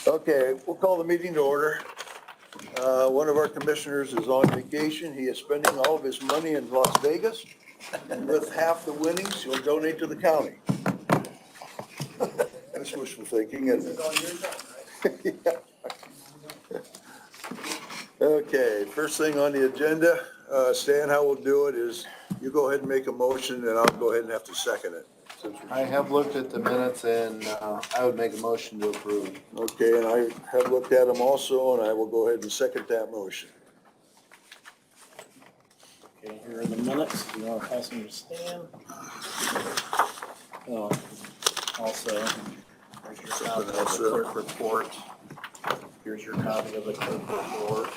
Okay, we'll call the meeting to order. One of our commissioners is on vacation. He is spending all of his money in Las Vegas. And with half the winnings, he'll donate to the county. That's wishful thinking, isn't it? Yeah. Okay, first thing on the agenda, Stan, how we'll do it is you go ahead and make a motion and I'll go ahead and have to second it. I have looked at the minutes and I would make a motion to approve. Okay, and I have looked at them also, and I will go ahead and second that motion. Okay, here are the minutes. You want to pass them to Stan? Oh, also, here's your copy of the clerk report. Here's your copy of the clerk report.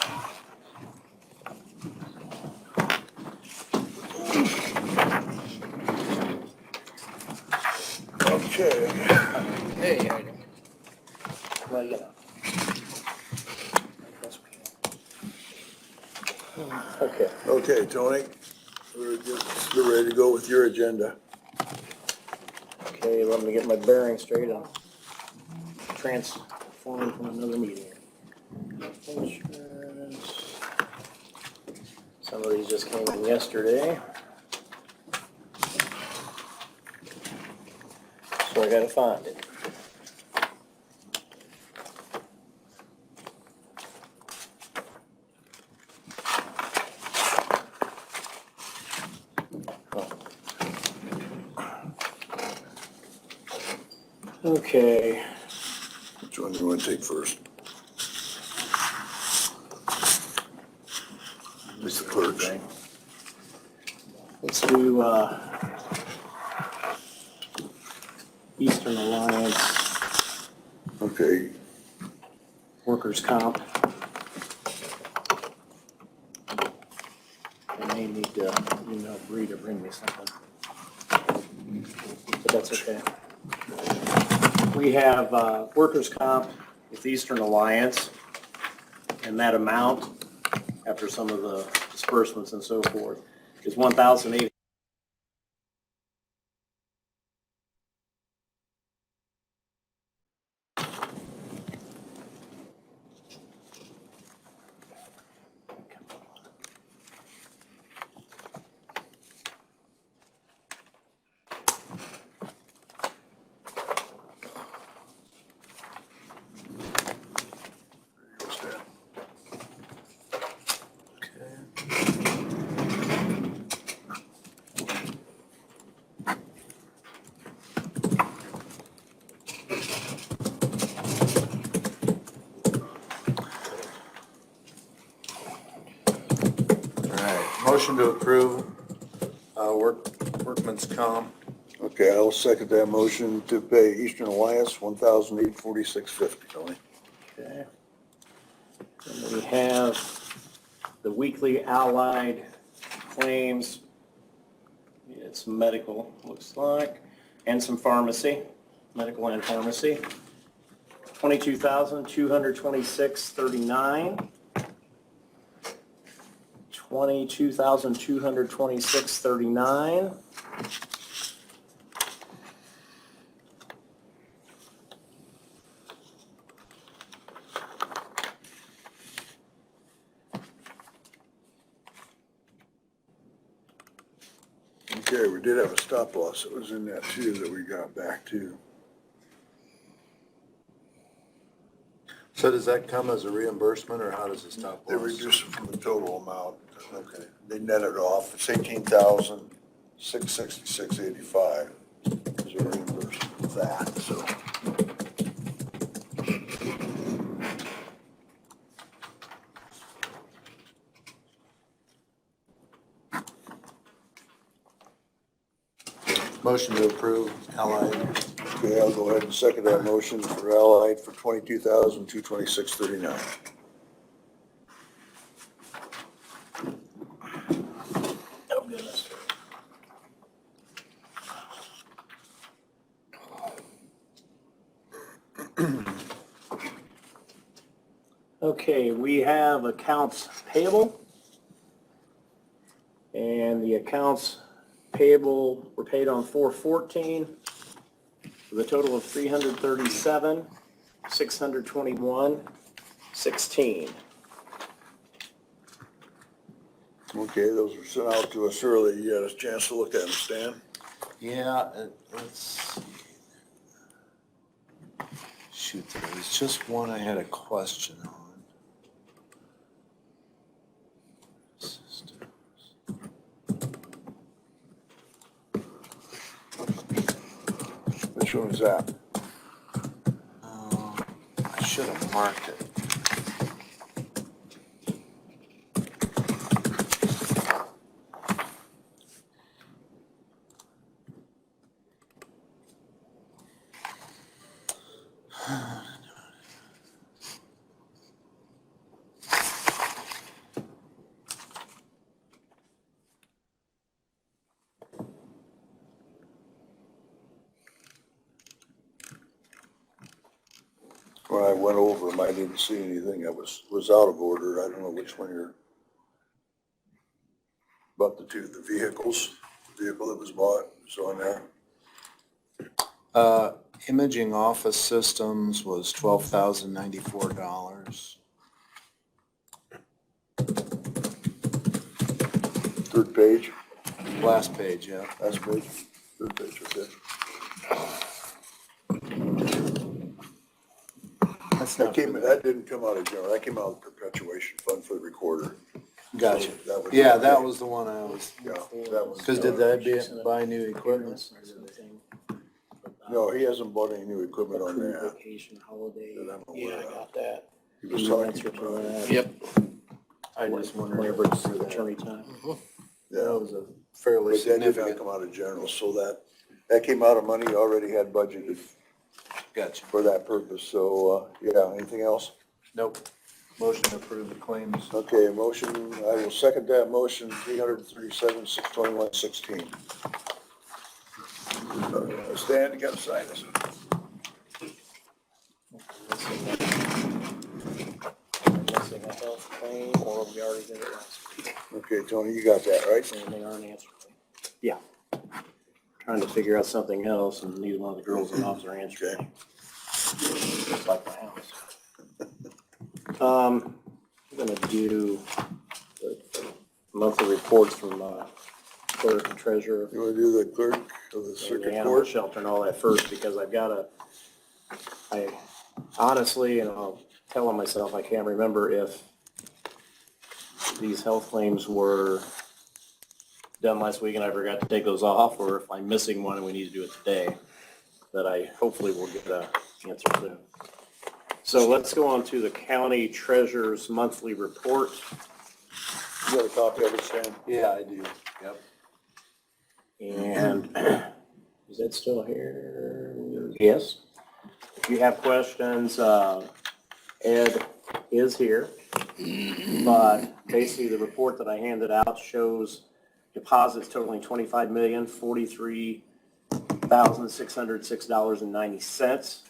Okay. Hey, how you doing? Well, you know. Okay. Okay, Tony, we're ready to go with your agenda. Okay, let me get my bearings straight. I'm transforming from another meeting. Insurance. Some of these just came in yesterday. So I gotta find it. Okay. Which one do you want to take first? It's the clerk's. Let's do Eastern Alliance Okay, Workers' Comp. I may need to email Bree to bring me something. But that's okay. We have Workers' Comp with Eastern Alliance, and that amount, after some of the disbursements and so forth, is $1,800. Motion to approve workman's comp. okay, I'll second that motion to pay Eastern Alliance $1,846.50, Tony. Okay. And we have the weekly allied claims. It's medical, looks like, and some pharmacy, medical and pharmacy. $22,226.39. $22,226.39. Okay, we did have a stop loss that was in that too that we got back to. So does that come as a reimbursement or how does it stop They loss? reduced it from the total amount. Okay, they netted off. It's $18,666.85 is a reimbursement of that, so. Motion to approve Allied. Okay, I'll go ahead and second that motion for Allied for $22,226.39. Oh, goodness. Okay, we have accounts payable. And the accounts payable were paid on 4/14 with a total of $337. $621.16. Okay, those were sent out to us early. You had a chance to look at them, Stan? Yeah, let's see. Shoot, there was just one I had a question on. Systems. Which one was that? Oh, I should have marked it. When I went over them, I didn't see anything that was out of order. I don't know which one you're, about the vehicles, the vehicle that was bought, is on there. Imaging office systems was $12,094. Third page, Last page, yeah. last page, third page, okay. That's not That didn't come out of general, that came out of the perpetuation fund for the recorder. Gotcha. So that was- Yeah, that was the one I was, Yeah, that was. because did that buy new equipment? No, he hasn't bought any new equipment on that. Vacation, holiday. That I'm aware Yeah, I of. got that. He was The talking answer to about it. that. Yep. I just wondered. Whenever it's attorney time. That Yeah, was a fairly but that did not significant. come out of general, so that came out of money you already had budgeted Gotcha. for that purpose, so, yeah, anything else? Nope. Motion to approve the claims. Okay, motion, I will second that motion, 337,621.16. Stan, you gotta sign this. Missing a health claim, or we already did it last week. Okay, Tony, you got that, right? And they aren't answering. Yeah. Trying to figure out something else, and neither one of the girls in the office are answering. Okay. It's like my house. I'm gonna do the monthly reports from clerk and treasurer. You wanna do the clerk of the And the circuit animal court? shelter and all that first, because I honestly, and I'll tell myself, I can't remember if these health claims were done last week and I forgot to take those off, or if I'm missing one and we need to do it today. But I hopefully will get an answer soon. So let's go on to the county treasurer's monthly report. You got a copy of it, Stan? Yeah, I do. Yep. And is that still here? Yes. If you have questions, Ed is here. But basically, the report that I handed out shows deposits totaling $25,043,606.90.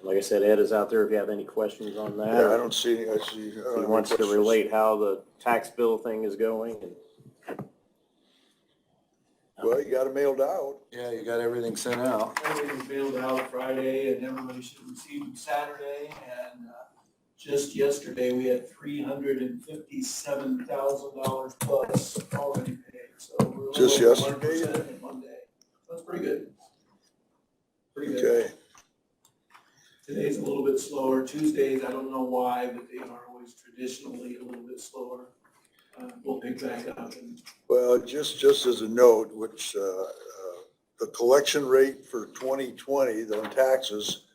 Like I said, Ed is out there if you have any questions on that. Yeah, I don't see, I see. I don't He have any wants to questions. relate how the tax bill thing is going. And Well, you got it mailed out. Yeah, you got everything sent out. Everything's mailed out Friday and everybody should receive them Saturday. And just yesterday, we had $357,000 plus already paid. So we're a Just little over yesterday? 1% in one day. That's pretty good. Pretty good. Okay, Today's a little bit slower. Tuesdays, I don't know why, but they are always traditionally a little bit slower. We'll pick back up and well, just as a note, which, the collection rate for 2020, the taxes,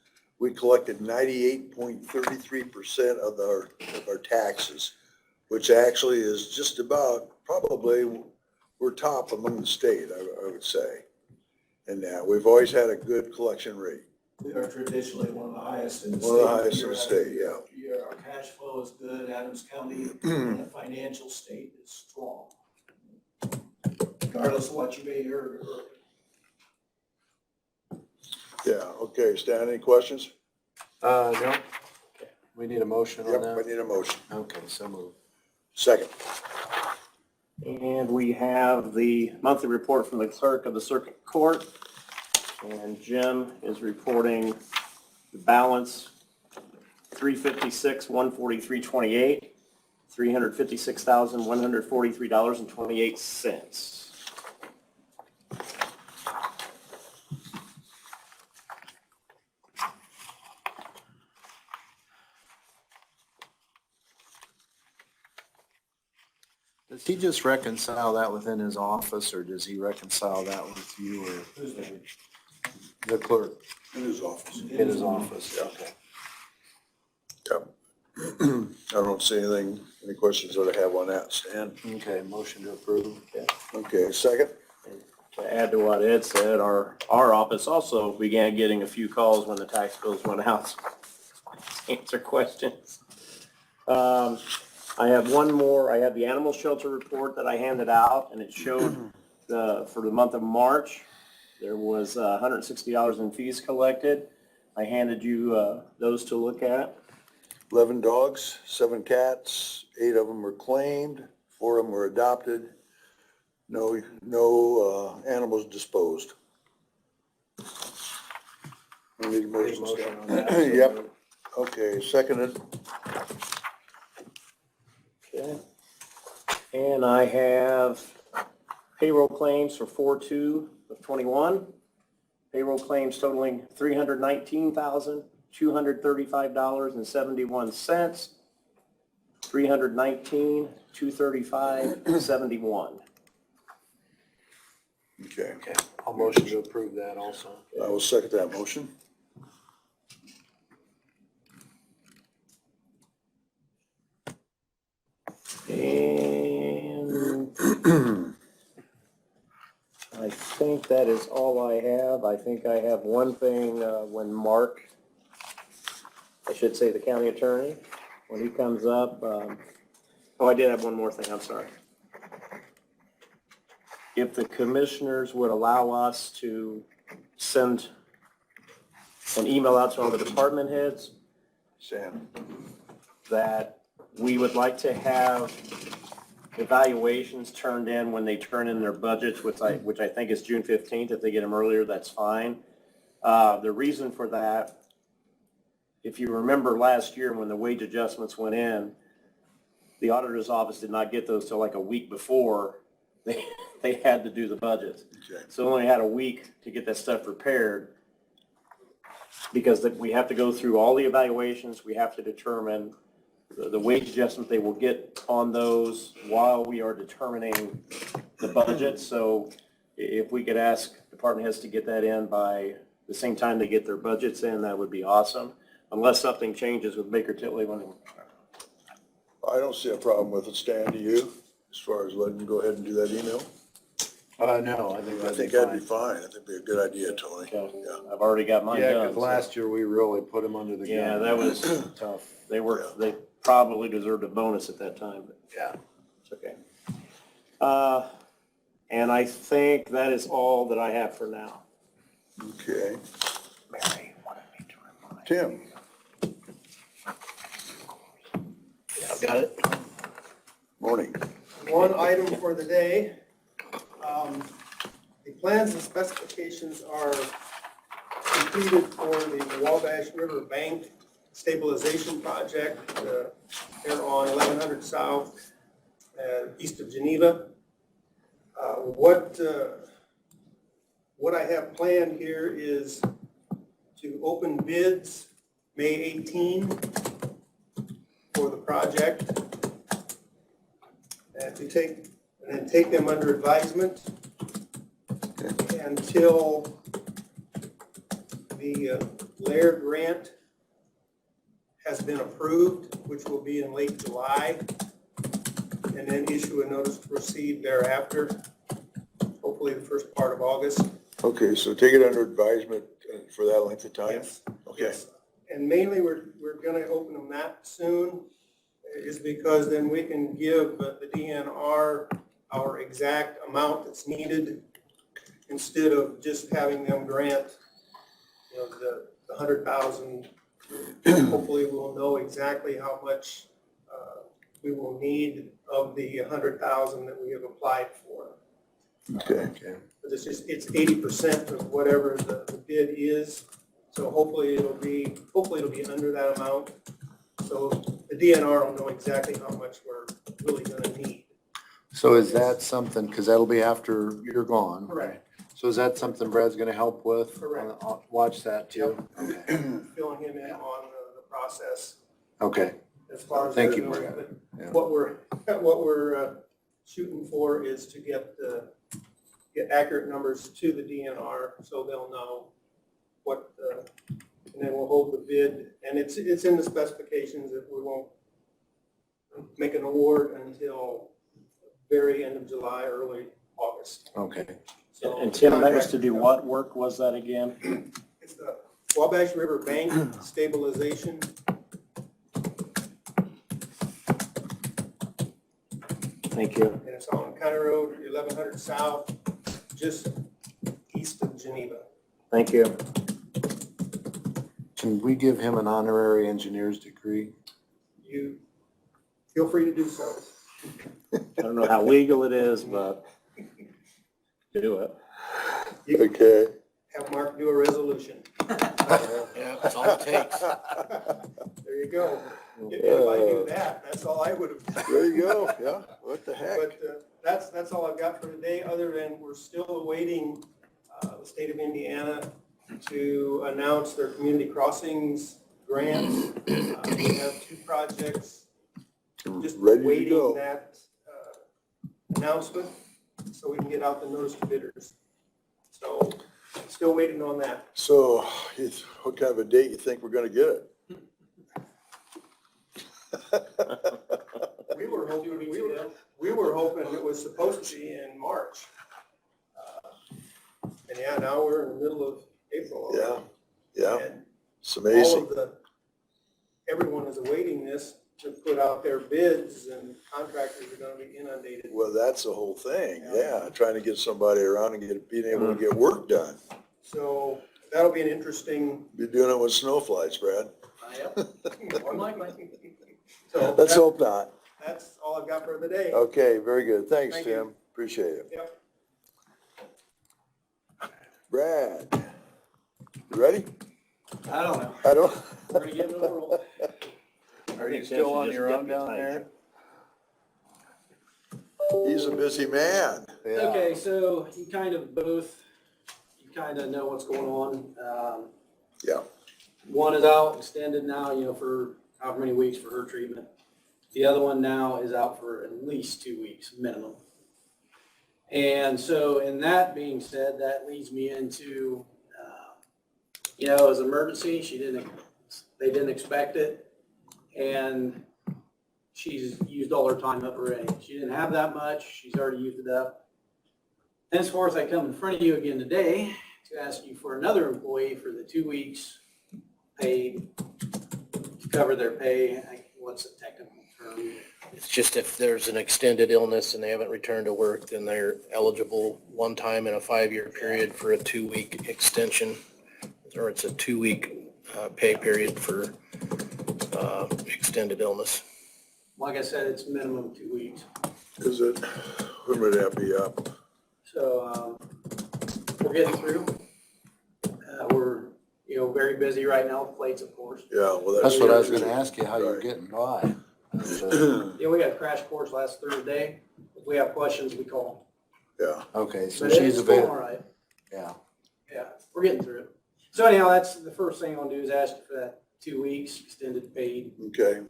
we collected 98.33% of our taxes, which actually is just about, probably, we're top among the state, I would say. And we've always had a good collection rate. we are traditionally one of the highest in the state. One of the highest in the state, yeah. Our cash flow is good. Adams County, the financial state is strong. Regardless of what you may hear earlier. Yeah, okay, Stan, any questions? No. We need a motion on Yep, I that? need a motion. Okay, so move. Second. And we have the monthly report from the clerk of the circuit court. And Jim is reporting the balance, $356,143.28, $356,143.28. Does he just reconcile that within his office, or does he reconcile that with you or the clerk In his office. in his office? Yeah. Okay. Yep. I don't see any questions that I have on that, Stan. Okay, motion to approve. Okay, second? To add to what Ed said, our office also began getting a few calls when the tax bills went out. Answer questions. I have one more. I have the animal shelter report that I handed out, and it showed for the month of March, there was $160 in fees collected. I handed you those to look at. 11 dogs, 7 cats, 8 of them were claimed, 4 of them were adopted. No animals disposed. I need a motion, Motion on Stan. that. Yep. Okay, seconded. Okay. And I have payroll claims for 4/2 of '21. Payroll claims totaling $319,235.71. $319,235.71. Okay, Okay, I'll motion to approve that also. I will second that motion. And I think that is all I have. I think I have one thing, when Mark, I should say the county attorney, when he comes up, I did have one more thing, I'm sorry. If the commissioners would allow us to send an email out to all the department heads Sam. that we would like to have evaluations turned in when they turn in their budgets, which I think is June 15th. If they get them earlier, that's fine. The reason for that, if you remember last year when the wage adjustments went in, the auditor's office did not get those till like a week before they had to do the budgets. Okay. So only had a week to get that stuff prepared because we have to go through all the evaluations. We have to determine the wage adjustment they will get on those while we are determining the budget. So if we could ask department heads to get that in by the same time they get their budgets in, that would be awesome. Unless something changes with Baker Tilly when. I don't see a problem with it, Stan, do you? As far as letting them go ahead and do that email? No, I think I that'd think be that'd be fine. fine. I think it'd be a good idea, Tony. Okay. Yeah. I've already got mine Yeah, done. because so- last year we really put them under the gun. Yeah, that was tough. They probably deserved a bonus at that time, but Yeah. it's okay. And I think that is all that I have for now. Okay. Mary wanted me to remind. Tim? Yeah, got it. Morning. One item for the day. The plans and specifications are completed for the Wabash River Bank Stabilization Project. They're on 1100 South, east of Geneva. What I have planned here is to open bids May 18 for the project. And then take them under advisement until the Laird grant has been approved, which will be in late July, and then issue a notice to proceed thereafter, hopefully the first part of August. Okay, so take it under advisement for that length of time? Yes. Okay. Yes. And mainly, we're gonna open them that soon, is because then we can give the DNR our exact amount that's needed instead of just having them grant, the 100,000. Hopefully we'll know exactly how much we will need of the 100,000 that we have applied for. Okay. Okay. But it's just, it's 80% of whatever the bid is. So hopefully it'll be under that amount. So the DNR will know exactly how much we're really gonna need. So is that something, because that'll be after you're gone? Correct. So is that something Brad's gonna help with? Correct. I'll watch that too? Okay. Filling him in on the process Okay, as far as. Thank that you, goes. Brad. But Yeah. What we're shooting for is to get accurate numbers to the DNR so they'll know what, and then we'll hold the bid. And it's in the specifications that we won't make an award until very end of July, early August. okay. So And Tim, that was to do what work was that again? It's the Wabash River Bank stabilization. Thank you. And it's on County Road 1100 South, just east of Geneva. Thank you. Can we give him an honorary engineer's degree? You feel free to do so. I don't know how legal it is, but do it. You can Okay. have Mark do a resolution. Yeah, that's all it takes. There you go. If I do that, that's all I would have done. There you go, yeah, what the heck? But that's all I've got for today, other than we're still awaiting the state of Indiana to announce their community crossings grants. We have 2 projects, just Ready to waiting go. that announcement so we can get out the notice to bidders. So still waiting on that. So, what kind of a date you think we're gonna get it? We were hoping it was supposed to be in March. And yeah, now we're in the middle of April. Yeah, yeah, And it's all amazing. of everyone is awaiting this to put out their bids, and contractors are gonna be inundated. Well, that's the whole thing, yeah, trying to get somebody around and being able to get work done. So that'll be an interesting. You're doing it with snowflies, Brad. More likely. So Let's hope not. that's all I've got for the day. Okay, very good. Thanks, Thank you. Tim. Appreciate it. Yep. Brad, you ready? I don't know. I don't. We're gonna give it a whirl. Are you still on your own down there? He's a busy man. Yeah. Okay, so you kind of know what's going on. Yeah. One is out extended now, for however many weeks for her treatment. The other one now is out for at least 2 weeks minimum. And so in that being said, that leads me into, it was an emergency. They didn't expect it. And she's used all her time up already. She didn't have that much. She's already used it up. Henceforth, I come in front of you again today to ask you for another employee for the 2 weeks paid to cover their pay. What's the technical term? It's just if there's an extended illness and they haven't returned to work, then they're eligible one time in a 5-year period for a 2-week extension, or it's a 2-week pay period for extended illness. Like I said, it's minimum 2 weeks. Is it, when would that be up? So we're getting through. We're, very busy right now with plates, of course. Yeah, well, That's what I was gonna ask you, how you're Right. getting by. Yeah, we got a crash course last Thursday. If we have questions, we call. Yeah, Okay, so But she's it's going all available. right. Yeah. Yeah, we're getting through it. So anyhow, that's the first thing I want to do is ask you for that 2 weeks extended paid. okay.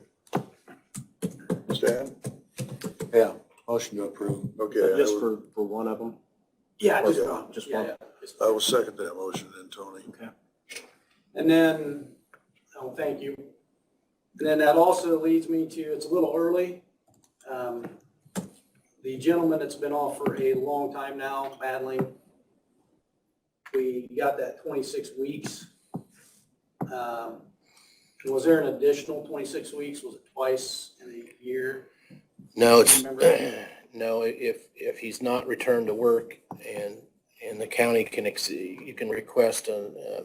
Stan? Yeah, motion to approve. Okay, Just for one of them? Yeah, just Okay. one. Just Yeah, one. yeah, just I will second that motion then, Tony. And then, thank you. And then that also leads me to, it's a little early. The gentleman that's been off for a long time now battling, we got that 26 weeks. Was there an additional 26 weeks? Was it twice in a year? No, it's, Remember? no, if he's not returned to work and the county you can request a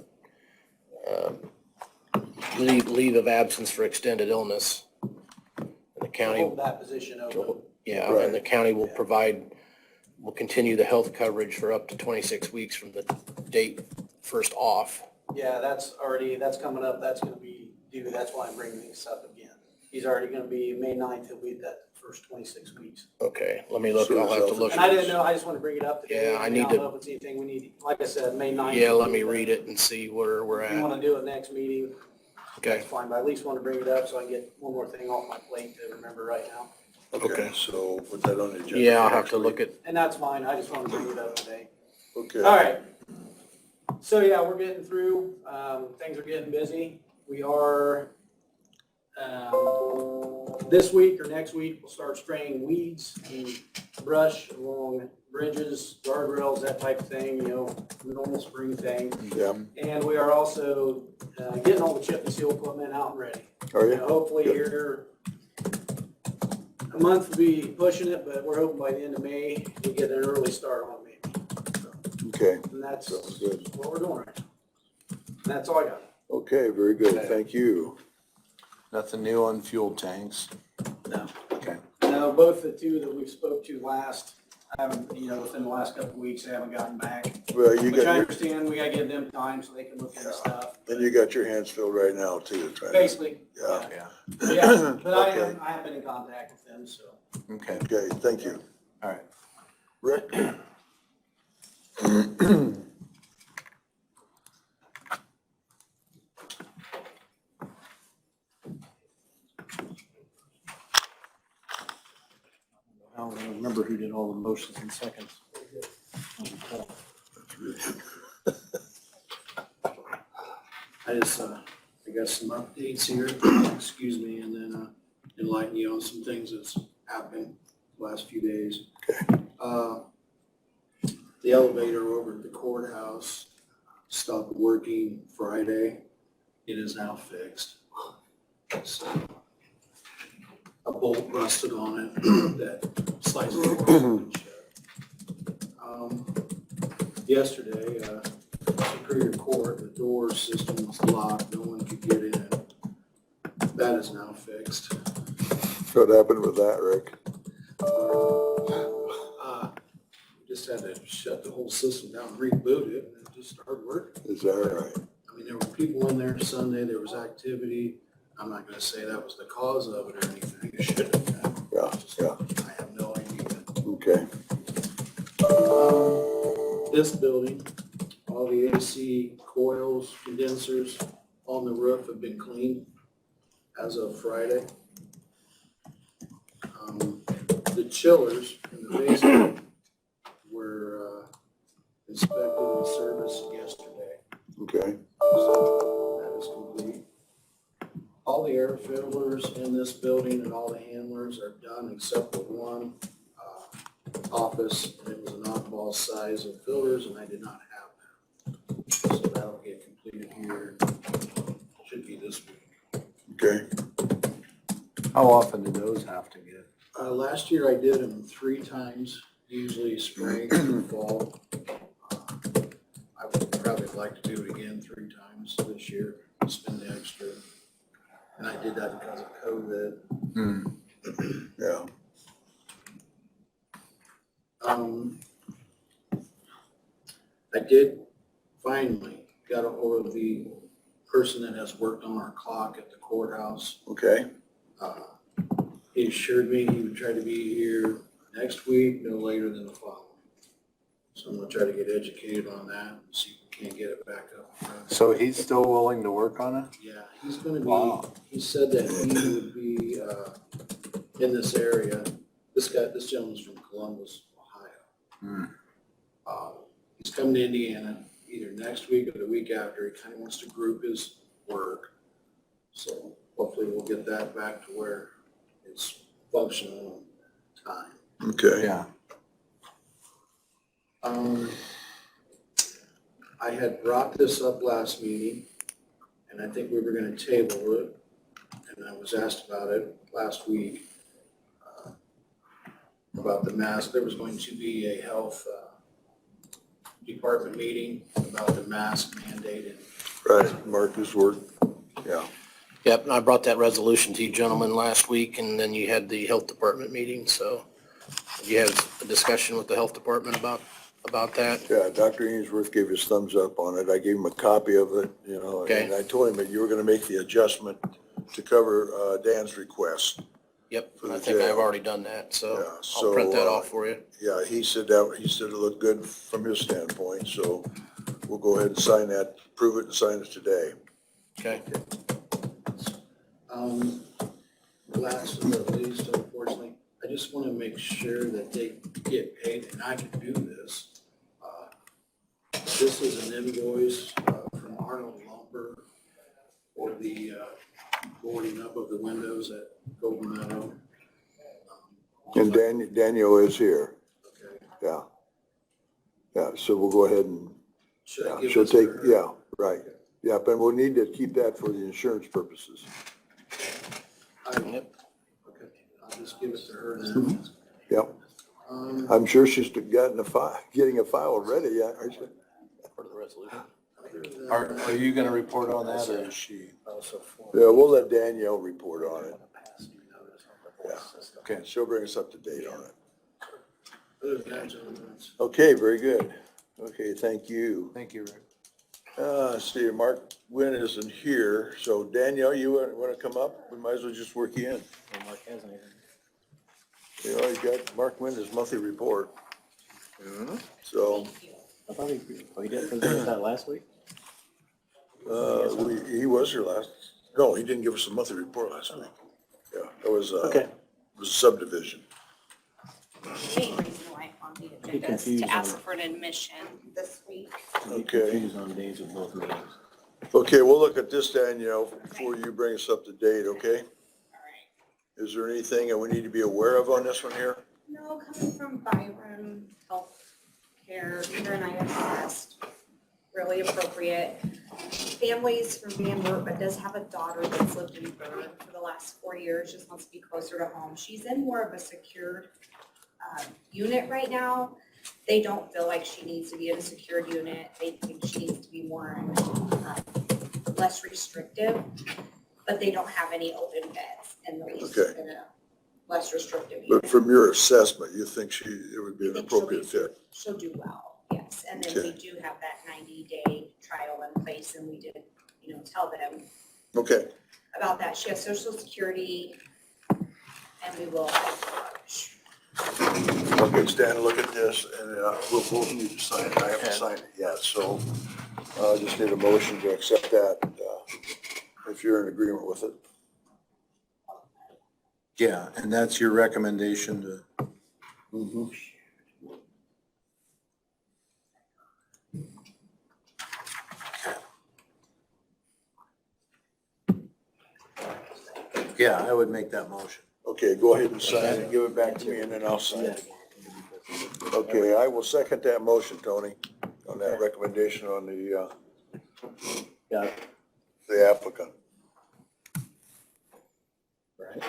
leave of absence for extended illness. And the county, hold that position open. yeah, Right. and the county will will continue the health coverage for up to 26 weeks from the date first off. Yeah, that's coming up, that's gonna be due, that's why I'm bringing this up again. He's already gonna be, May 9th, he'll be that first 26 weeks. Okay, let me look, So I'll have to it's look. And I didn't know, I just wanna bring it up today. Yeah, I mean, need don't to- know if it's anything we need, like I said, May 9th. Yeah, let me read it and see where we're If you at. wanna do it next meeting, Okay, that's fine, but I at least wanna bring it up so I can get one more thing off my plate to remember right now. Okay, so put that on the agenda. yeah, I'll for have next to week. look at, And that's fine, I just wanna bring it up today. Okay. All right. So yeah, we're getting through, things are getting busy. We are, this week or next week, we'll start spraying weeds and brush along bridges, guardrails, that type of thing, normal spring thing. Yeah, And we are also, getting all the chip and seal equipment out and ready. are you? Hopefully Good. here, a month will be pushing it, but we're hoping by the end of May, we get an early start on maybe. Okay, And that's sounds good. what we're doing right now. And that's all I got. Okay, very good. Okay. Thank you. Nothing new on fuel tanks? No. Okay. No, both the two that we spoke to last, I haven't, within the last couple of weeks, they haven't gotten back. Well, you Which I got your, understand, we gotta give them time so they can look into Yeah. stuff. and you got your hands filled right now too, trying to, Basically, yeah. Yeah, yeah, but Okay. I have been in contact with them, so. okay, Okay, thank you. all right. Rick? I don't remember who did all the motions and seconds. I just, I got some updates here, excuse me, and then enlighten you on some things that's happened the last few days. The elevator over at the courthouse stopped working Friday. It is now fixed. So a bolt rusted on it that slides the door open and shut. Yesterday, Superior Court, the door system was locked, no one could get in. That is now fixed. What happened with that, Rick? Just had to shut the whole system down, reboot it, and it just started working. Is that right? I mean, there were people in there Sunday, there was activity. I'm not gonna say that was the cause of it or anything, it should have been. Yeah, yeah, I have no idea. okay. This building, all the AC coils, condensers on the roof have been cleaned as of Friday. The chillers in the basement were inspected and serviced yesterday. Okay, So that is complete. All the air filters in this building and all the handlers are done except for one office. It was an oddball size of filters and I did not have that. So that'll get completed here. Should be this week. okay. How often do those have to get? Last year I did them 3 times, usually spring and fall. I would probably like to do it again 3 times this year, spend the extra. And I did that because of COVID. Yeah, I did finally got a hold of the person that has worked on our clock at the courthouse. okay, He assured me he would try to be here next week, no later than the following. So I'm gonna try to get educated on that and see if we can't get it back up. So he's still willing to work on it? Yeah, he's gonna Wow. be, he said that he would be, in this area. This gentleman's from Columbus, Ohio. He's coming to Indiana either next week or the week after. He kinda wants to group his work. So hopefully we'll get that back to where it's functional in time. okay. Yeah. I had brought this up last meeting, and I think we were gonna table it, and I was asked about it last week, about the mask. There was going to be a health department meeting about the mask mandate, and Right, Marcus work, yeah. Yep, and I brought that resolution to you gentlemen last week, and then you had the health department meeting, so you had a discussion with the health department about that? Yeah, Dr. Ainsworth gave his thumbs up on it. I gave him a copy of it, Okay. and I told him that you were gonna make the adjustment to cover, Dan's request. Yep, For the I think I've jail. already done that, so Yeah, I'll print that so, off for you. Yeah, he said it looked good from his standpoint, so we'll go ahead and sign that, prove it and sign it today. Okay, Last but not least, unfortunately, I just want to make sure that they get paid, and I can do this. This is an invoice from Arnold Lumber for the boarding up of the windows at Golden Meadow. And Daniel is here, Okay. yeah. Yeah, so we'll go ahead and, Should I yeah, give she'll this to take, her? yeah, right. Yeah, but we'll need to keep that for the insurance purposes. Yep. Okay, I'll just give it to her then. Yep, Um, I'm sure she's getting a file ready, yeah, aren't you? Part of the resolution. other than Are you gonna report on that, or is she? Yeah, we'll let Danielle report on it. Yeah. Okay. She'll bring us up to date on it. Other than that, gentlemen, it's- Okay, very good. Okay, thank you. Thank you, Rick. See, Mark Wynn isn't here, so Danielle, you want to come up? We might as well just work you in. Mark has anything. You know, you got Mark Wynn's monthly report. So, I thought he didn't present that last week? he was here no, he didn't give us a monthly report last week. Yeah, it was, Okay. it was subdivision. Main reason why I'm on the agenda is confused to ask on- for an admission this week. Okay. Confused on days of both meetings. Okay, we'll look at this, Danielle, before you bring us up to date, okay? All right. Is there anything that we need to be aware of on this one here? No, coming from Byram Healthcare, Peter and I have asked, really appropriate. Families from Van Wert, but does have a daughter that's lived in Bern for the last 4 years, just wants to be closer to home. She's in more of a secured unit right now. They don't feel like she needs to be in a secured unit. They think she needs to be more less restrictive, but they don't have any open beds in the lease Okay. in a less restrictive unit. But from your assessment, you think it would be I an think she'll appropriate be- fit? She'll do well, yes. And then we Okay. do have that 90-day trial in place, and we did, tell them Okay, about that. She has Social Security, and we will. okay, Stan, look at this, and we'll both need to sign it. I haven't signed it yet, so I just need a motion to accept that, if you're in agreement with it. Yeah, and that's your recommendation to, yeah, I would make that motion. Okay, go ahead and sign it, give it back to me, and then I'll sign it. Okay, I will second that motion, Tony, on that recommendation on Got it. the applicant. Right.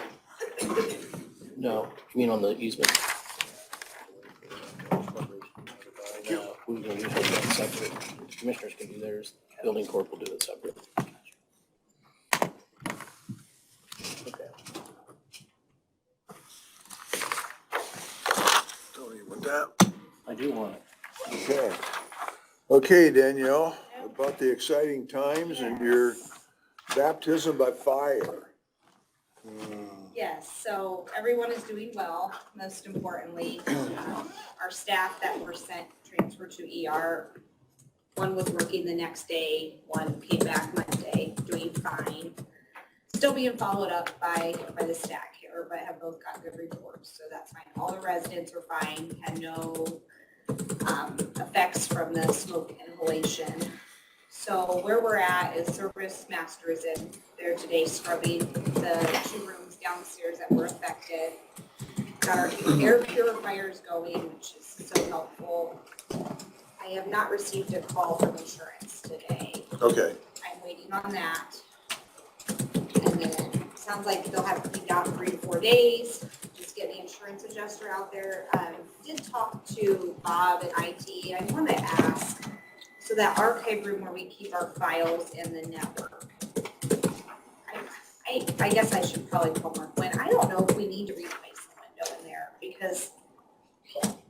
No, you mean on the easement? We can usually do that separate. Commissioners can do theirs, building corp will do it separate. Tony, with that? I do want it. Okay. Okay, Danielle, about the exciting times and your baptism by fire. Yes, so everyone is doing well, most importantly. Our staff that were sent transferred to ER, one was working the next day, one came back Monday, doing fine. Still being followed up by the staff here, but have both got good reports, so that's fine. All the residents were fine, had no effects from the smoke inhalation. So where we're at is Service Master is in there today scrubbing the 2 rooms downstairs that were affected. Got our air purifiers going, which is so helpful. I have not received a call from insurance today. Okay, I'm waiting on that. And then it sounds like they'll have to be down 3 to 4 days, just get the insurance adjuster out there. Did talk to Bob at IT. I want to ask, so that archive room where we keep our files in the network. I guess I should probably call Mark Quinn. I don't know if we need to replace the window in there because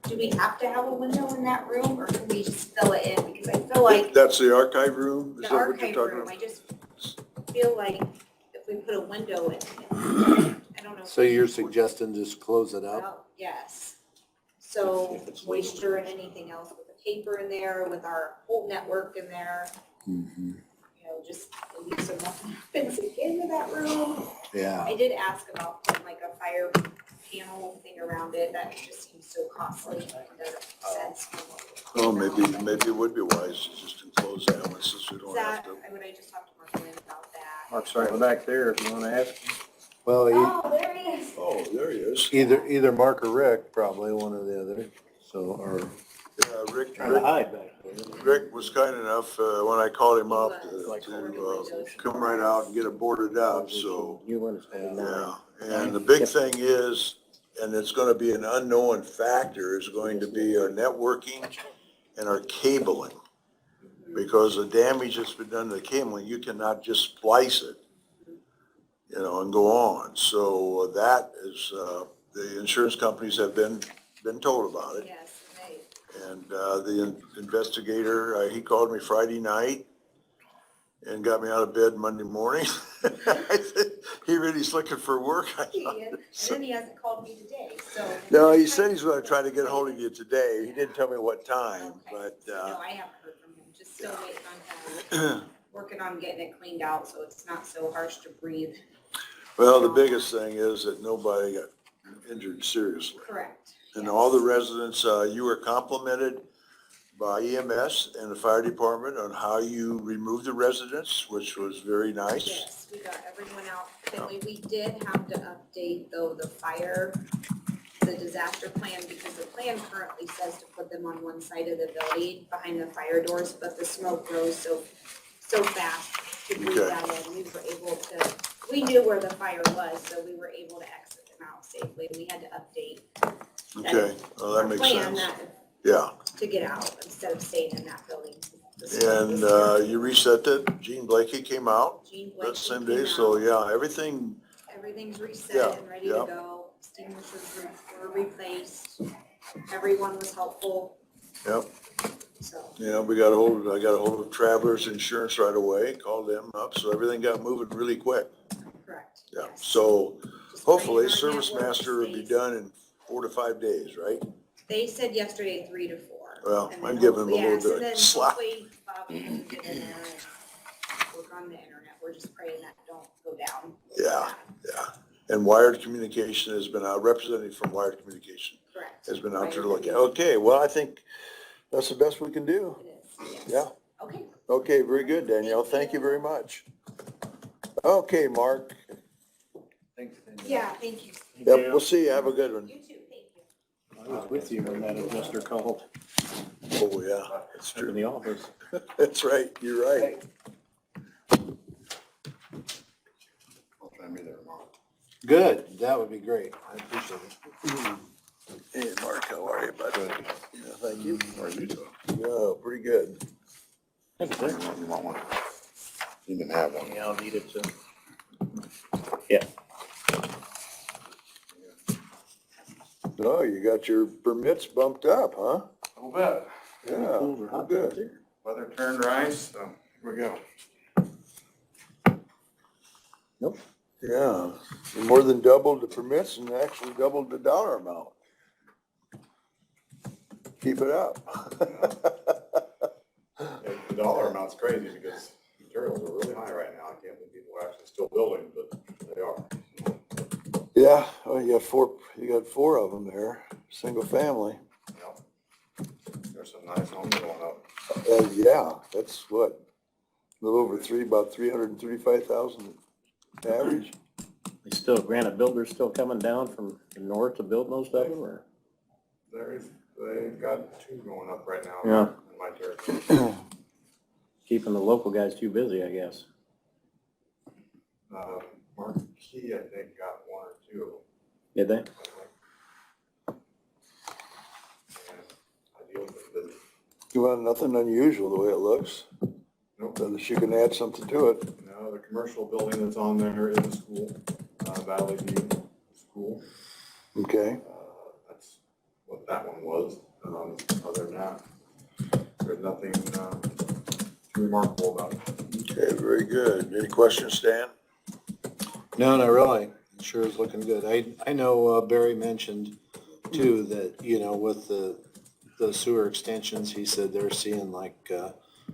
do we have to have a window in that room or can we just fill it in? Because I feel like That's the archive room? Is the that what you're archive talking room, about? I just feel like if we put a window in, I don't know. if So we- you're suggesting just close it up? Well, yes. So moisture and anything else with the paper in there, with our whole network in there, Mhm. you know, just maybe so nothing happens again in that room. Yeah. I did ask about putting like a fire panel thing around it. That just seems so costly. It doesn't make sense. Oh, maybe it would be wise to just enclose that one since we don't have That, to. I just talked to Mark Lynn about that. Mark's right back there if you want to ask. Well, Oh, there he is. Oh, there he is. either Mark or Rick, probably one or the other, so, or. Yeah, Rick hide back there. Rick was kind enough, when I called him up He was. to come right out and get it boarded up, so, You understand now. yeah. And the big thing is, and it's gonna be an unknown factor, is going to be our networking and our cabling. Because the damage that's been done to the cabling, you cannot just splice it, you know, and go on. So that is, the insurance companies have been told about it. Yes, they, And the investigator, he called me Friday night and got me out of bed Monday morning. I said, he really's looking for work. I he thought. is. And then he hasn't called me today, so. No, he said he's gonna try to get hold of you today. He didn't tell me what time, Okay. but, No, I haven't heard from him, just still waiting on him, working on getting it cleaned out so it's not so harsh to breathe. well, the biggest thing is that nobody got injured seriously. Correct. And yes. all the residents, you were complimented by EMS and the fire department on how you removed the residents, which was very nice. Yes, we got everyone out quickly. We did have to update though the disaster plan because the plan currently says to put them on one side of the building behind the fire doors, but the smoke rose so fast to breathe Okay. that in. We were able to, we knew where the fire was, so we were able to exit them out safely. We had to update Okay, well, that our makes plan sense. that Yeah, to get out instead of staying in that building. The smoke was and you reset it. Gene Blakey came out Gene that Blakey same came day, so out. yeah, everything, Everything's Yeah, reset and ready to yeah. go. Extinguishers were replaced. Everyone was helpful, yep. so. Yeah, I got a hold of Travelers Insurance right away, called them up, so everything got moving really quick. Correct. Yeah, yes. so Just hopefully praying our Service network Master will be stays. done in 4 to 5 days, right? They said yesterday 3 to 4. Well, And I'm then giving them a hopefully- little bit yes, of and then slack. hopefully Bob can get in there and work on the internet. We're just praying that don't go down. Yeah. Yeah, and Wired Communication has been, a representative from Wired Communication Correct. has been out there to Wired look at. Okay, well, I think that's the best we can do. It is, yes. Yeah. Okay. Okay, very good, Danielle. Thank you very much. Okay, Mark. Yeah, thank you. Yep, we'll see you. Have a good one. You too, thank you. I was with you when that adjuster called Oh, yeah, that's in true. the office. That's right. You're right. Good, that would be great. I appreciate it. Hey, Mark, how are you, bud? Yeah, thank you. How are you doing? Yeah, pretty good. You want one? You can have one. Yeah, I'll need it to. Oh, you got your permits bumped up, huh? A little bit. Yeah, well, good. Weather turned right, so here we go. Yeah, you more than doubled the permits and actually doubled the dollar amount. Keep it up. The dollar amount's crazy because materials are really high right now. I can't believe people are actually still building, but they are. Yeah, well, you got four of them there, single family. Yep. There's some nice homes going up. Yeah, that's what, a little over about 335,000 average. They still, Granite Builder's still coming down from the north to build most of them, or? They've got two going up right now. Yeah. In my territory. Keeping the local guys too busy, I guess. Mark Key, I think, got one or two. Did they? And I deal with it. Well, nothing unusual the way it looks, Nope. unless you can add something to it. No, the commercial building that's on there is a school, Valley View School. Okay. That's what that one was. Other than that, there's nothing too remarkable about it. Okay, very good. Any questions, Stan? No, not really. It sure is looking good. I know Barry mentioned too that, you know, with the sewer extensions, he said they're seeing like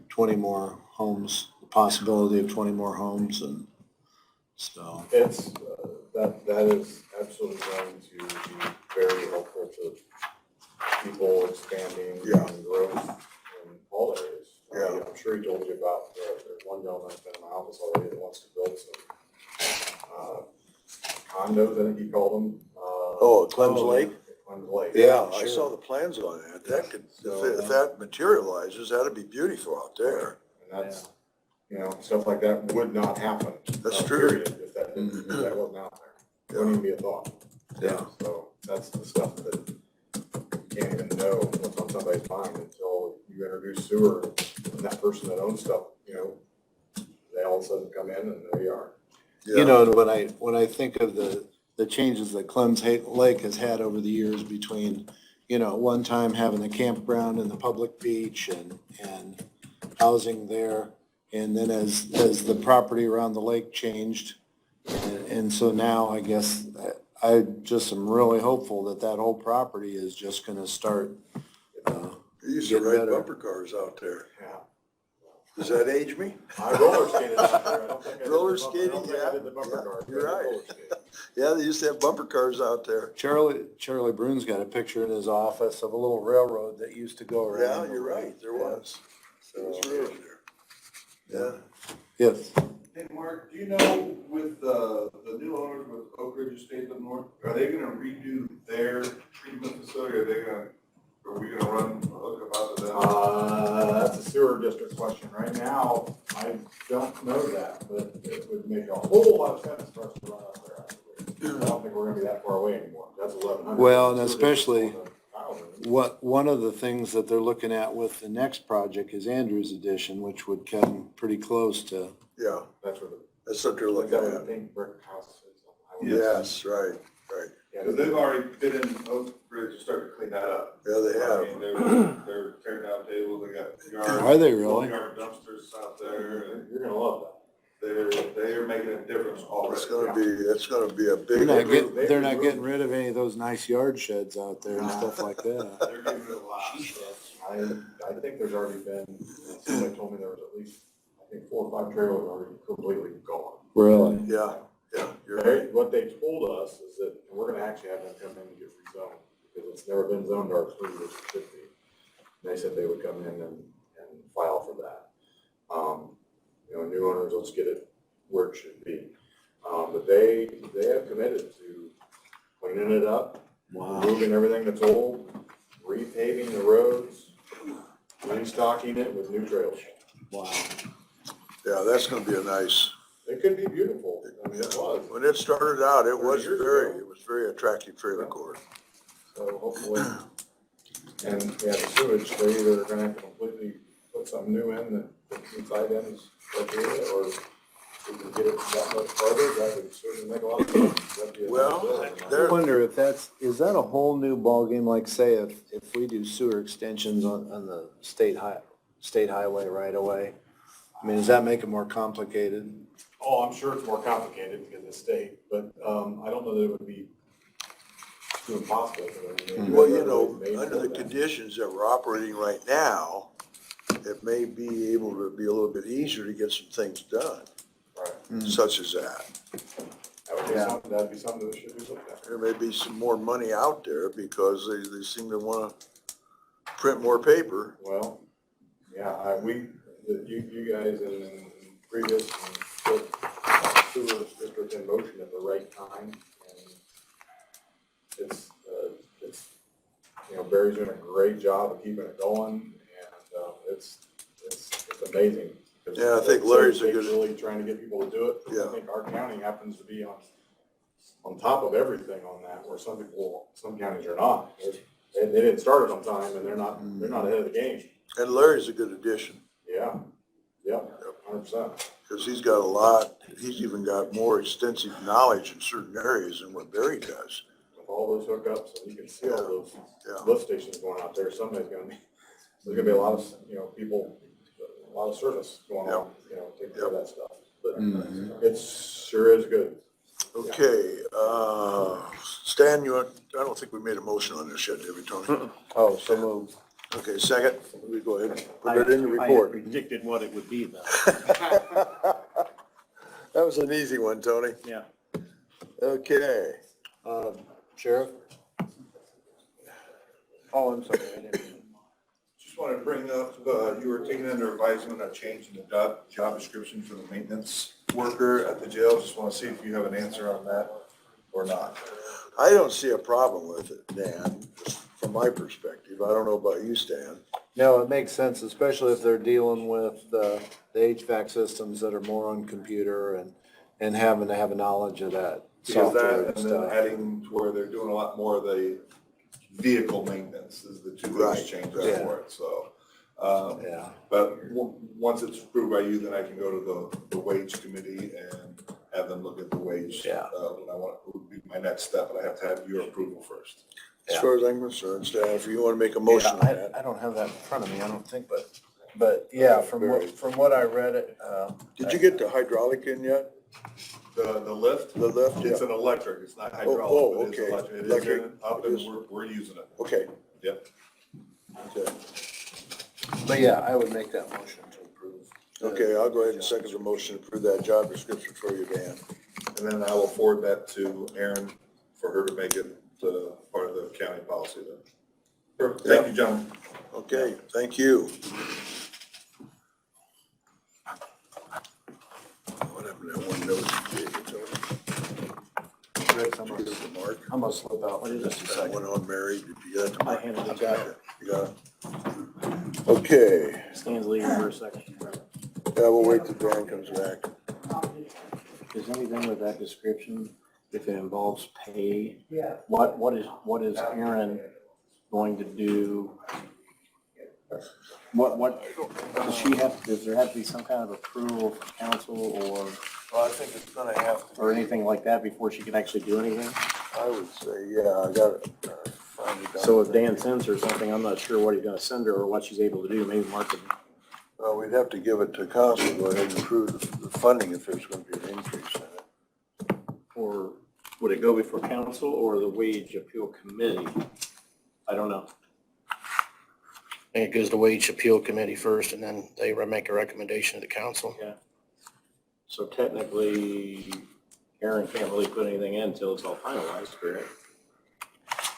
20 more homes, the possibility of 20 more homes, and so. It's, that is absolutely going to be very helpful to people expanding Yeah. and growth in all areas. Yeah. I'm sure he told you about, there's one gentleman that's been in my office already that wants to build some condos, I think he called them. Oh, at Clem's Lake? Clem's Lake. Yeah, I sure. saw the plans on that. That could, So, if that materializes, that'd be beautiful out there. And that's, you know, stuff like that would not happen. That's true. Period, if that didn't, if that wasn't out there. It wouldn't even be a thought. Yeah. So that's the stuff that you can't even know what's on somebody's mind until you introduce sewer and that person that owns stuff, you know, they all of a sudden come in and there you are. You know, when I think of the changes that Clem's Lake has had over the years between, you know, one time having a campground in the public beach and housing there, and then as the property around the lake changed, and so now I guess I just am really hopeful that that whole property is just gonna start, You used to Getting ride better. bumper cars out there. Yeah. Does that age me? I roller skated out there. I don't think I did the Roller bumper- I skating, don't think I yeah, did the bumper yeah, cars, you're but I right. roller skated. Yeah, they used to have bumper cars out there. Charlie Brune's got a picture in his office of a little railroad that used to go Yeah, around. you're right, there was. There was road there. Yeah. Yes. Hey, Mark, do you know with the new owners with Oak Ridge Estates up north, are they gonna redo their treatment facility? Are we gonna run a hookup out to them? That's a sewer district question. Right now, I don't know that, but it would make a whole lot of sense for us to run out there. I don't think we're gonna be that far away anymore. That's 1,100. Well, and Sewer district's especially- more than 1,000. One of the things that they're looking at with the next project is Andrews Addition, which would come pretty close to, Yeah, That's where that's what they're like looking that was a at. pink brick house. is on Highway. Yes, right, right. Yeah, Because they've already been in Oak Ridge to start to clean that up. Yeah, they I have. mean, they're tearing down tables, they got yards. Are they really? Yard dumpsters out there, You're gonna love that. they're making a difference already. It's gonna be a they're not big, they're not getting rid of any of those nice yard sheds out there and stuff like that. They're giving it a lot. I think there's already been, somebody told me there was at least, I think 4 or 5 trailers already completely gone. Really? yeah, you're right. What they told us is that we're gonna actually have them come in and get rezoned, because it's never been zoned R3, which it should be. And they said they would come in and file for that. You know, new owners, let's get it where it should be. But they have committed to cleaning it up, removing everything that's old, repaving the roads, restocking it with new trails. Wow. Yeah, that's gonna be a nice, It could be beautiful. I mean, it was. when it started out, it was 30 years very, ago. it was very attractive trailer court. So hopefully, and yeah, the sewage, they're either gonna have to completely put something new in that inside ends criteria, or we can get it that much farther, that would certainly make a lot of sense. That'd be a nice Well, building. I wonder if is that a whole new ballgame, like say if we do sewer extensions on the state highway right away? I mean, does that make it more complicated? Oh, I'm sure it's more complicated because of the state, but, I don't know that it would be too impossible. I mean, Well, you know, maybe under the that. conditions that we're operating right now, it may be able to be a little bit easier to get some things done, Right. such as that. That'd be something that should be looked at. There may be some more money out there because they seem to wanna print more paper. Well, yeah, you guys in previous put sewer district in motion at the right time, and it's, you know, Barry's doing a great job of keeping it going, and, it's amazing. Yeah, I think Larry's a good- Really trying to get people to do it. Yeah. I think our county happens to be on top of everything on that, where some counties are not. They didn't start it on time, and they're not ahead of the game. And Larry's a good addition. Yeah, 100%. because he's even got more extensive knowledge in certain areas than what Barry does. With all those hookups, and you can see all those Yeah. lift stations going out there, somebody's gonna be, there's gonna be a lot of, people, a lot of service going on, taking care of that stuff. But it sure is good. Okay, Stan, I don't think we made a motion on this yet, did we, Tony? Oh, so moved. Okay, second, we go ahead and put I that in the I report. predicted what it would be though. That was an easy one, Tony. Yeah. Okay. Sheriff? Oh, I'm sorry. I didn't- Just wanted to bring up, you were taking under advisement a change in the job description for the maintenance worker at the jail. Just want to see if you have an answer on that or not. I don't see a problem with it, Dan, from my perspective. I don't know about you, Stan. No, it makes sense, especially if they're dealing with the HVAC systems that are more on computer and having to have a knowledge of that Because software that, and and then stuff. adding to where they're doing a lot more of the vehicle maintenance is the two Right, biggest changes yeah. for it, so. Yeah. But once it's approved by you, then I can go to the wage committee and have them look at the wage. Yeah. Would be my next step, but I have to have your approval first. As far as I'm concerned, Stan, if you want to make a motion on Yeah, that. I don't have that in front of me, I don't think, but yeah, from what I read it, Did you get the hydraulic in yet? The lift? The lift? It's Yeah. an electric, it's not oh, hydraulic, but it's okay. electric. It is Electric. up It and is. we're using it. Okay. Yep. Okay. but yeah, I would make that motion to approve. Okay, I'll go ahead and second the motion to approve that job description for you, Dan. And then I will forward that to Erin for her to make it part of the county policy then. Sure. Thank you, gentlemen. Okay, thank you. What happened to that one note you gave me, Tony? Rick, I'm Did you gonna, give it to Mark? I'm gonna slip out. What is it? That one on Mary, did you get it to I Mark? handed it I've to got her. it. You got it? Okay, Stan's leaving for a second. yeah, we'll wait till Dan comes back. Is anything with that description, if it involves pay? What is Aaron going to do? What, does she have, does there have to be some kind of approval from council Well, I think it's gonna have to. or anything like that before she can actually do anything? I would say, yeah, I got it. Finally done. So if Dan sends her something, I'm not sure what he's gonna send her or what she's able to do. Maybe Mark could. Well, we'd have to give it to council, go ahead and approve the funding if there's gonna be an increase in it. Or would it go before council or the wage appeal committee? I don't know. I think it goes to wage appeal committee first, and then they make a recommendation to the council. So technically, Aaron can't really put anything in until it's all finalized, correct?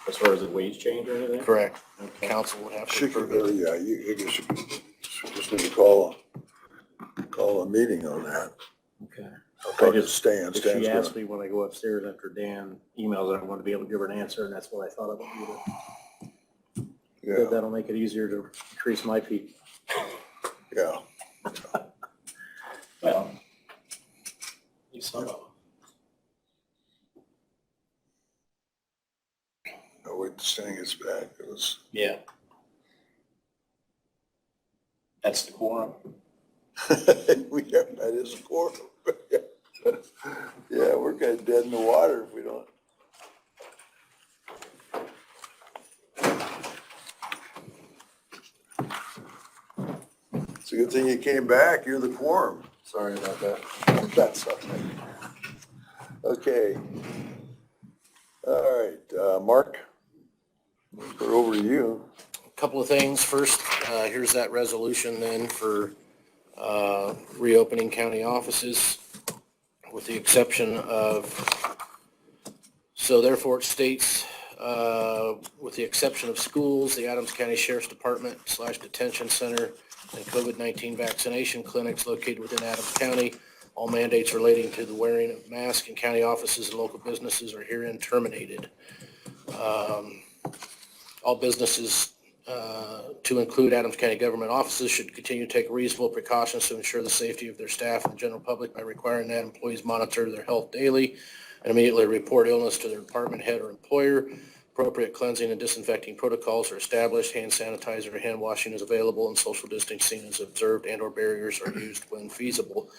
As far as the wage change or anything? Correct. Okay. Council would have to She could, approve it. yeah, you guess you just need to call a meeting on that. Okay. I'll talk to just- Stan. If Stan's she gonna- asked me when I go upstairs after Dan emails, I want to be able to give her an answer, and that's what I thought I would do. Yeah, That'll make it easier to increase my fee. yeah. Well, at least some of them. I'll wait till Stan gets back. It was, Yeah. That's the quorum. that is a quorum. Yeah, we're kind of dead in the water if we don't. It's a good thing you came back. You're the quorum. Sorry about that. That's okay. Okay. All right, Mark, we're over to you. Couple of things. First, here's that resolution then for reopening county offices with the exception of, so therefore it states, with the exception of schools, the Adams County Sheriff's Department / Detention Center and COVID-19 vaccination clinics located within Adams County, all mandates relating to the wearing of masks in county offices and local businesses are herein terminated. All businesses to include Adams County government offices should continue to take reasonable precautions to ensure the safety of their staff and the general public by requiring that employees monitor their health daily and immediately report illness to their department head or employer. Appropriate cleansing and disinfecting protocols are established. Hand sanitizer or hand washing is available and social distancing is observed and/or barriers are used when feasible.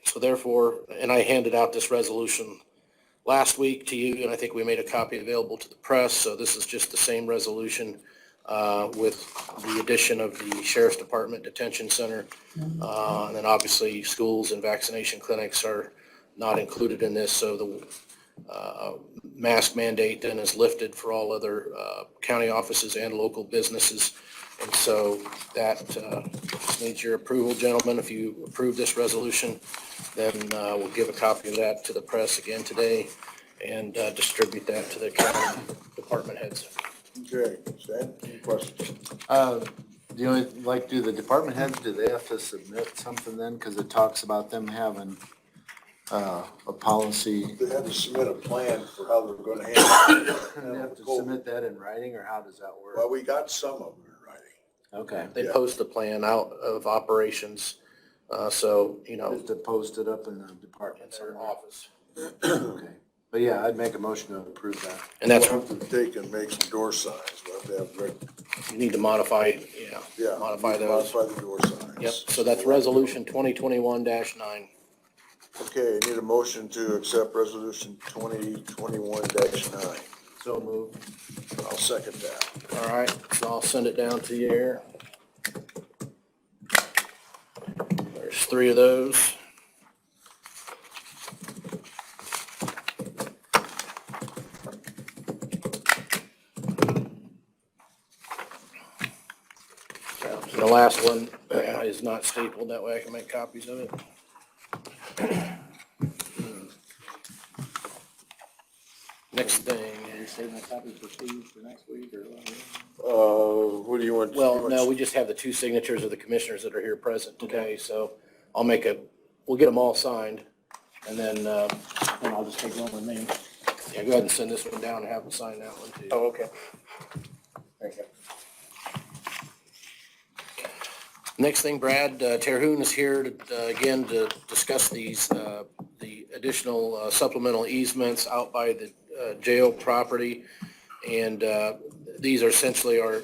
So therefore, and I handed out this resolution last week to you, and I think we made a copy available to the press. So this is just the same resolution with the addition of the Sheriff's Department Detention Center. And then obviously schools and vaccination clinics are not included in this. So the mask mandate then is lifted for all other county offices and local businesses. And so that needs your approval, gentlemen. If you approve this resolution, then we'll give a copy of that to the press again today and distribute that to the county department heads. Okay, Stan, any questions? Do the department heads, do they have to submit something then? Because it talks about them having a policy. They have to submit a plan for how they're gonna handle it. They have to submit that in writing, or how does that work? Well, we got some of them in writing. Okay. They post a plan out of operations, so, Just to post it up in the department their office. Okay. But yeah, I'd make a motion to approve that. And that's, We'll have to take and make some door signs. We'll have to have, you need to modify, yeah. modify those. Modify the door signs. Yep, so that's resolution 2021-9. Okay, need a motion to accept resolution 2021-9. So moved. I'll second that. All right, so I'll send it down to you here. There's 3 of those. The last one is not stapled, that way I can make copies of it. Next thing. Saving a copy for Steve for next week or what? What do you want? Well, no, we just have the 2 signatures of the commissioners that are here present today, so we'll get them all signed, and then, And I'll just take one with me. yeah, go ahead and send this one down and have them sign that one too. Oh, okay. Thank you. Next thing, Brad Terhune is here to, again, to discuss these, the additional supplemental easements out by the jail property. And these are essentially our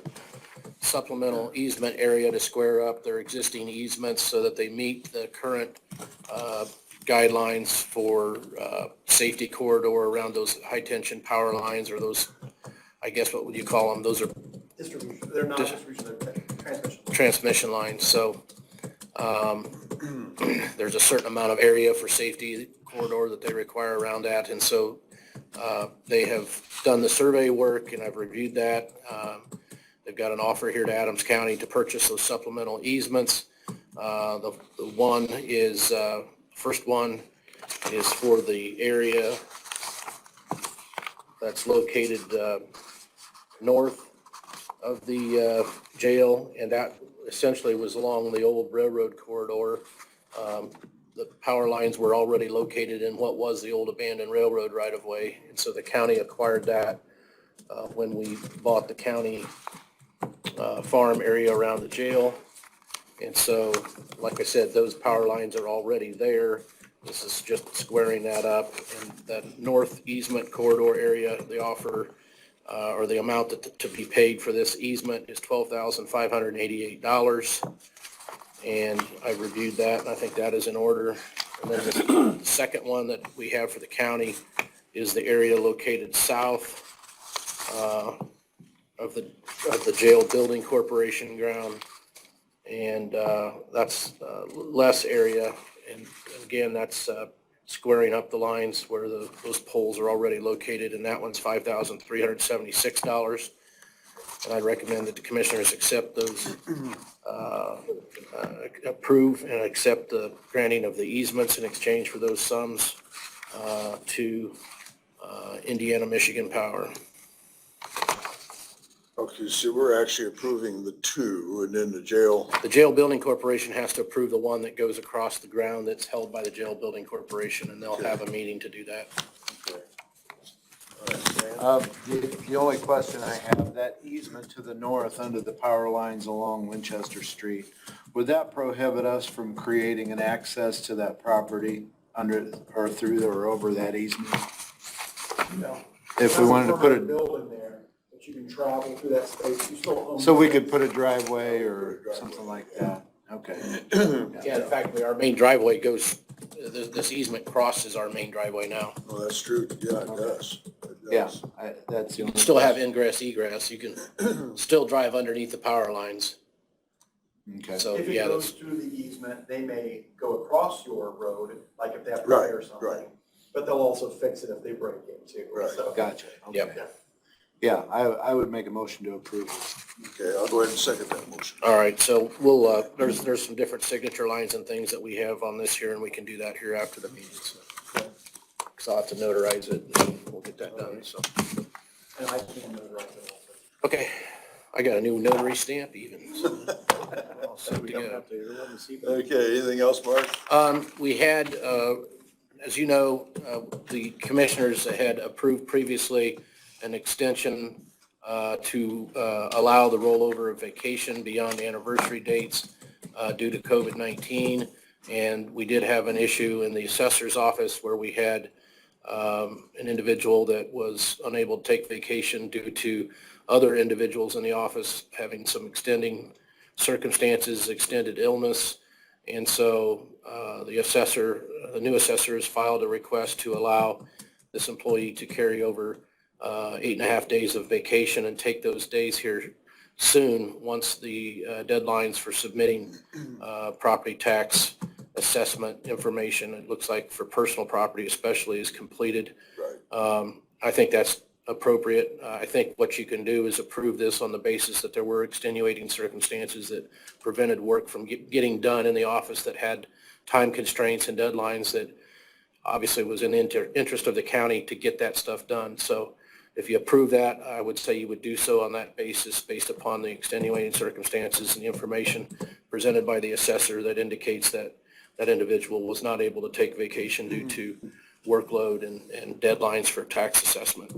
supplemental easement area to square up their existing easements so that they meet the current guidelines for safety corridor around those high-tension power lines, or those, I guess, what would you call them? Those are Distribution, they're not distribution, they're transmission. transmission lines. So there's a certain amount of area for safety corridor that they require around that. And so they have done the survey work, and I've reviewed that. They've got an offer here to Adams County to purchase those supplemental easements. The one is, first one is for the area that's located north of the jail, and that essentially was along the old railroad corridor. The power lines were already located in what was the old abandoned railroad right-of-way, and so the county acquired that when we bought the county farm area around the jail. And so, like I said, those power lines are already there. This is just squaring that up. And that north easement corridor area, the offer, or the amount to be paid for this easement is $12,588. And I reviewed that, and I think that is in order. And then the second one that we have for the county is the area located south of the jail building corporation ground. And that's less area. And again, that's squaring up the lines where those poles are already located, and that one's $5,376. And I recommend that the commissioners accept those, approve and accept the granting of the easements in exchange for those sums to Indiana Michigan Power. Okay, so we're actually approving the 2, and then the jail. The Jail Building Corporation has to approve the one that goes across the ground that's held by the Jail Building Corporation, and they'll have a meeting to do that. Okay. All right, Stan? The only question I have, that easement to the north under the power lines along Winchester Street, would that prohibit us from creating an access to that property under, or through or over that easement? No. If we wanted to put it, Building there, but you can travel through that space, you still own. so we could put a driveway or something like that? Okay. Yeah, in fact, our main driveway goes, this easement crosses our main driveway now. Well, that's true. Yeah, it does. It Yeah, does. that's the You only. can still have ingress egress. You can still drive underneath the power lines. Okay. So, If it yeah, goes that's, through the easement, they may go across your road, like if they have to Right, repair right. something. But they'll also fix it if they break in too. Right. So- Gotcha. Okay. Yep. Yeah, I would make a motion to approve this. Okay, I'll go ahead and second that motion. all right. So we'll, there's some different signature lines and things that we have on this here, and we can do that here after the meeting. So I'll have to notarize it and we'll get that done. So, And I can notarize it also. okay. I got a new notary stamp even. So all set We to don't go. have to run the CBO. Okay, anything else, Mark? We had, as you know, the commissioners had approved previously an extension to allow the rollover of vacation beyond the anniversary dates due to COVID-19. And we did have an issue in the assessor's office where we had an individual that was unable to take vacation due to other individuals in the office having some extending circumstances, extended illness. And so the new assessor has filed a request to allow this employee to carry over 8.5 days of vacation and take those days here soon, once the deadlines for submitting property tax assessment information, it looks like for personal property especially, is completed. Right. I think that's appropriate. I think what you can do is approve this on the basis that there were extenuating circumstances that prevented work from getting done in the office that had time constraints and deadlines that obviously was in the interest of the county to get that stuff done. So if you approve that, I would say you would do so on that basis, based upon the extenuating circumstances and the information presented by the assessor that indicates that that individual was not able to take vacation due to workload and deadlines for tax assessment.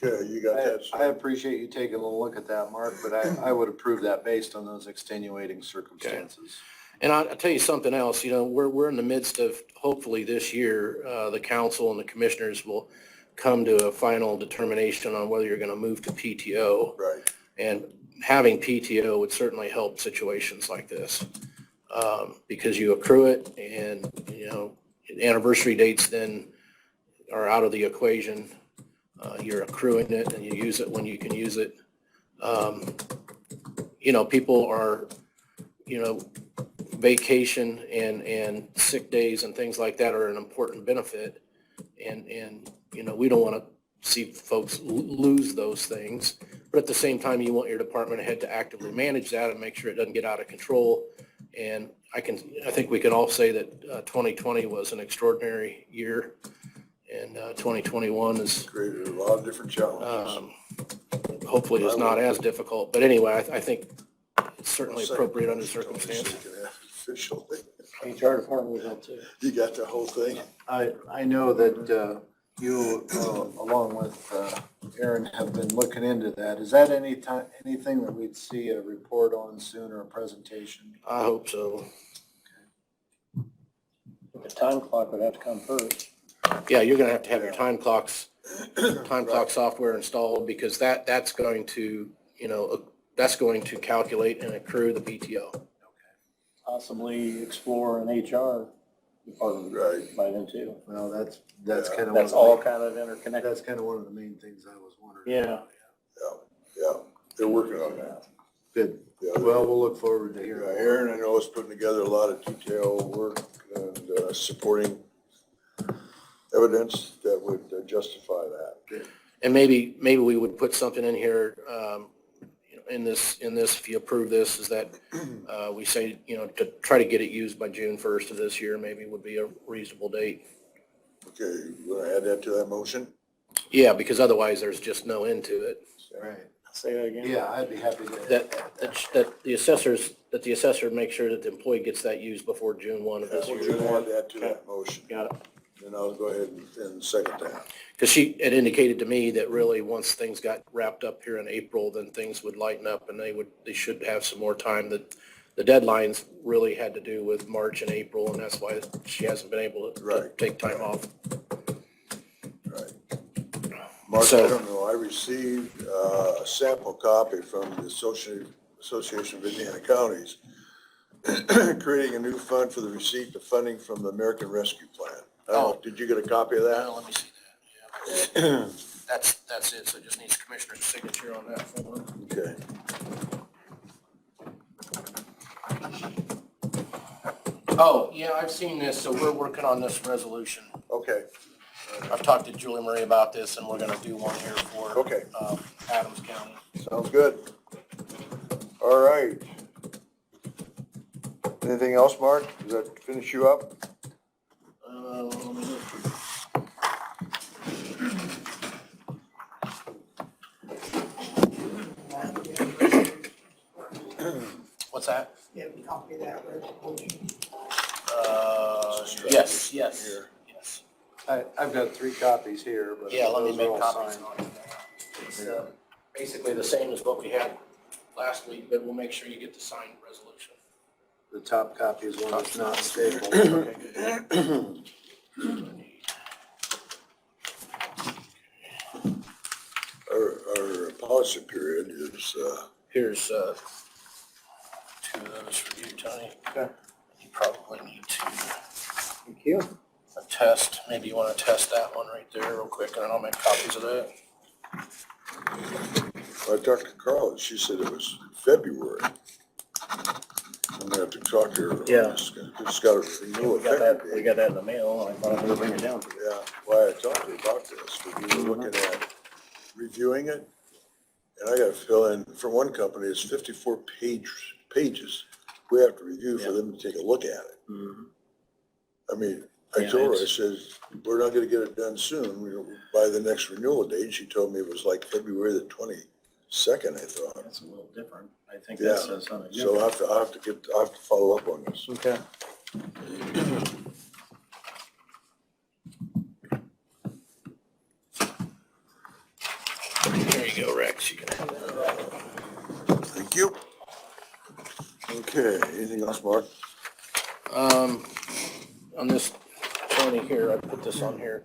Okay, you got that? I appreciate you taking a look at that, Mark, but I would approve that based on those extenuating circumstances. And I'll tell you something else, we're in the midst of, hopefully this year, the council and the commissioners will come to a final determination on whether you're going to move to PTO. Right. And having PTO would certainly help situations like this, because you accrue it and, anniversary dates then are out of the equation. You're accruing it and you use it when you can use it. People are, vacation and sick days and things like that are an important benefit. And we don't want to see folks lose those things. But at the same time, you want your department head to actively manage that and make sure it doesn't get out of control. And I think we can all say that 2020 was an extraordinary year, and 2021 is Created a lot of different challenges. hopefully is not as difficult. But anyway, I think it's certainly appropriate under circumstances. Officially, HR department would help too. you got the whole thing. I know that you, along with Aaron, have been looking into that. Is that anything that we'd see a report on soon or a presentation? I hope so. The time clock would have to come first. Yeah, you're gonna have to have your time clock software installed, because that's going to, that's going to calculate and accrue the PTO. Possibly explore an HR department Right. by then too. Well, that's Yeah. kind of. That's all kind of interconnected. That's kind of one of the main things I was wondering. Yeah. Yeah, they're working on that. Good. Yeah, Well, we'll look forward to Yeah, hearing. Aaron, I know, is putting together a lot of detailed work and supporting evidence that would justify that. And maybe we would put something in here, in this, if you approve this, is that we say, to try to get it used by June 1st of this year, maybe would be a reasonable date. Okay, you want to add that to that motion? Yeah, because otherwise there's just no end to it. Right. Say that again. Yeah, I'd be happy to. That the assessor makes sure that the employee gets that used before June 1 of this We're year. going to add that to that motion, Got it. and I'll go ahead and second that. Because she had indicated to me that really once things got wrapped up here in April, then things would lighten up and they should have some more time. That the deadlines really had to do with March and April, and that's why she hasn't been able to Right. take time off. Right. Mark, So- I don't know, I received a sample copy from the Association of Indiana Counties, creating a new fund for the receipt of funding from the American Rescue Plan. I don't know, did you get a copy of that? Let me see that. Yeah. That's it. So it just needs commissioner's signature on that form. Okay. Oh, yeah, I've seen this. So we're working on this resolution. Okay, I've talked to Julie Marie about this and we're gonna do one here for, Okay. Adams County. sounds good. All right. Anything else, Mark? Does that finish you up? Let me look. What's that? You have a copy of that resolution? Yes, yes, Here. yes. I've got 3 copies here, but. Yeah, let me those are make all copies signed. on it. It's basically the same as what we had last week, but we'll make sure you get the signed resolution. The top copy is one that's not stapled. Okay, good. Our policy period is, Here's, 2 of those for you, Tony. Okay. You probably need to Thank you. attest, maybe you wanna test that one right there real quick, and then I'll make copies of that. I talked to Carl, and she said it was February. I'm gonna have to talk to her. on Yeah. this. It's got a renewal effective date. got that in the mail, I thought I would bring it down. Yeah, why I talked to her about this, but we were looking at reviewing it. And I gotta fill in, for one company, it's 54 pages we have to review for them to take a look at it. I mean, I Yeah, told her, I it's- says, we're not gonna get it done soon, by the next renewal date. She told me it was like February the 22nd, I thought. That's a little different. I think Yeah. that says something So different. I have to follow up on this. Okay. There you go, Rex, you can have that. Thank you. Okay, anything else, Mark? On this, Tony here, I put this on here,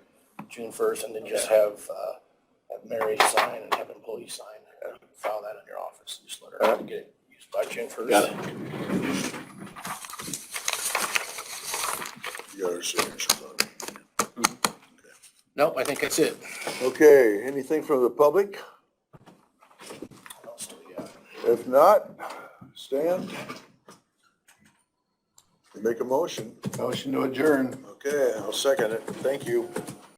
June 1st, and then just have Mary sign and have employees sign. File that in your office, just let her know to get it used by June 1st. Got it. You got her signature on it. Nope, I think that's it. Okay, anything from the public? What else do we got? If not, Stan? You make a motion. Motion to adjourn. Okay, I'll second it. Thank you.